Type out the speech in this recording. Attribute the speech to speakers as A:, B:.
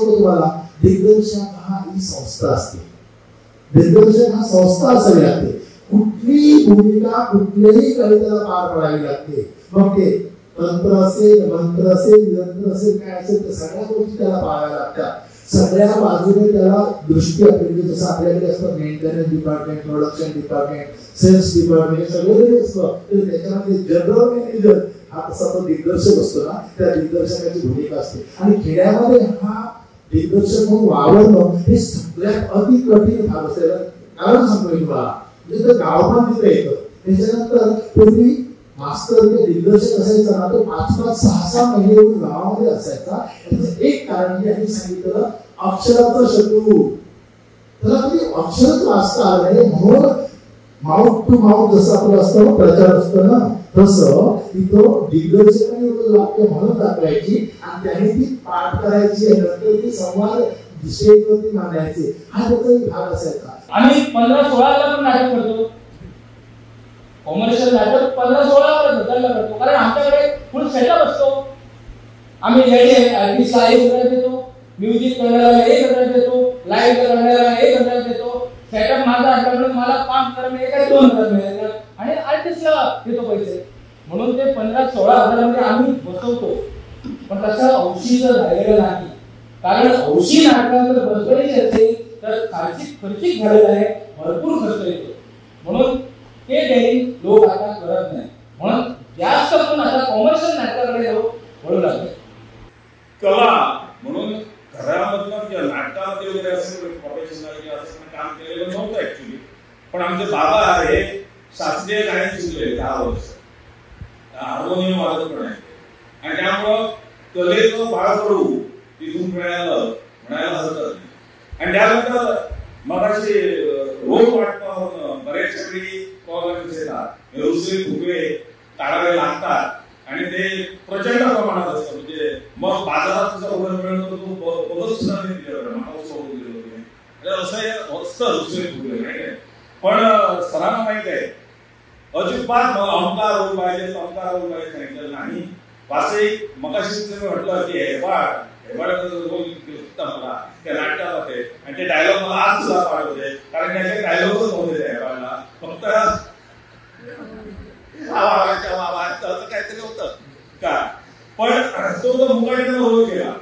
A: तुम्हाला दिग्दर्शक हा ही संस्था असते. दिग्दर्शक हा संस्था असावी लागते. कुठलीही भूमिका कुठल्याही कवितेला पार पडावी लागते. मग ते तंत्र असेल, मंत्र असेल, यंत्र असेल, काय असेल तर सगळ्या गोष्टी त्याला पाहाव्या लागतात. सगळ्या बाजूने त्याला दृष्टी आपली जसं आपल्याकडे असतं maintenance department, production department, sales department सगळं असतं. त्याच्यामध्ये जनरल मॅनेजर हा तसा तो दिग्दर्शक असतो ना, त्या दिग्दर्शकाची भूमिका असते. आणि खेड्यामध्ये हा दिग्दर्शक म्हणून वावरणं हे सगळ्यात अति कठीण भाग असते. कारण सांगतोय तुम्हाला, म्हणजे गाव पण तिथे येतं. त्याच्यानंतर पूर्वी मास्तर दिग्दर्शक असायचा ना, तो 5-5, 6-6 महिने गावामध्ये असायचा. त्याचं एक कारण जे आम्ही सांगितलं, अक्षराचा शत्रू. त्याला कधी अक्षरच वाचता आलं नाही, म्हणून माउथ टू माउथ जसं आपलं असतं प्रचार असतो ना, तसं तिथं दिग्दर्शकाने वाक्य म्हणून दाखवायची आणि त्याने ती पाठ करायची आणि नंतर ती संवाद स्टेजवरती मांडायचे. हा त्याचा भाग असायचा.
B: आम्ही 15-16 पण नाटक करतो. कॉमर्शियल नाटक 15-16 बदलला करतो, कारण आमच्याकडे फुल सेटअप असतो. आम्ही आर्टिस्टला एक हजार देतो, म्युझिक करणाऱ्याला 1000 देतो, लाईव्ह करणाऱ्याला 1000 देतो. सेटअप माझा आठवड्यात मला 5000 मिळेल का 2000 मिळेल आणि आर्टिस्टला देतो पैसे. म्हणून ते 15-16 हजारामध्ये आम्ही बसवतो. पण तसं औषध झालेलं नाही, कारण औषधी नाटकात जर बसवायची असेल तर खर्चिक झालेला आहे, भरपूर खर्च येतो. म्हणून ते काही लोक आता करत नाही. म्हणून जास्त पण आता कॉमर्शियल नाटकाकडे वळू लागले.
C: कला म्हणून घरामधलं किंवा नाटकामध्ये वगैरे असं प्रोफेशनल किंवा असं काम केलेलं नव्हतं ऍक्च्युली. पण आमचे बाबा हे शास्त्रीय गायन शिकले 10 वर्ष, हार्मोनियम वाजत पण आहे. आणि त्यामुळं कलेचं बाळकडू तिथून म्हणायला हरकत नाही. आणि त्यानंतर मग अशी रोज वाटतं बऱ्याचशा वेळी रुसवे फुगवे काढावे लागतात आणि ते प्रचंड प्रमाणात असतं. म्हणजे मग बाजारात तुझा उडण मिळणं तो बघत सुद्धा नाही दिलं, मला सोडून दिलं वगैरे असं असतं रुसवे फुगवे, नाही. पण सरांना माहित आहे अजिबात अहंकार होऊन पाहिजे, अहंकार होऊन पाहिजे सांगितलं नाही. वास्तविक मगाशी तुम्ही म्हटलं की हेबाड मला त्या नाटकामध्ये आणि ते डायलॉग मला आज सुद्धा पाठवते, कारण त्याचे डायलॉगच नव्हते त्या हेबाडला, फक्त असं काहीतरी होतं का. पण तो मुंगाटीनं रोल केला.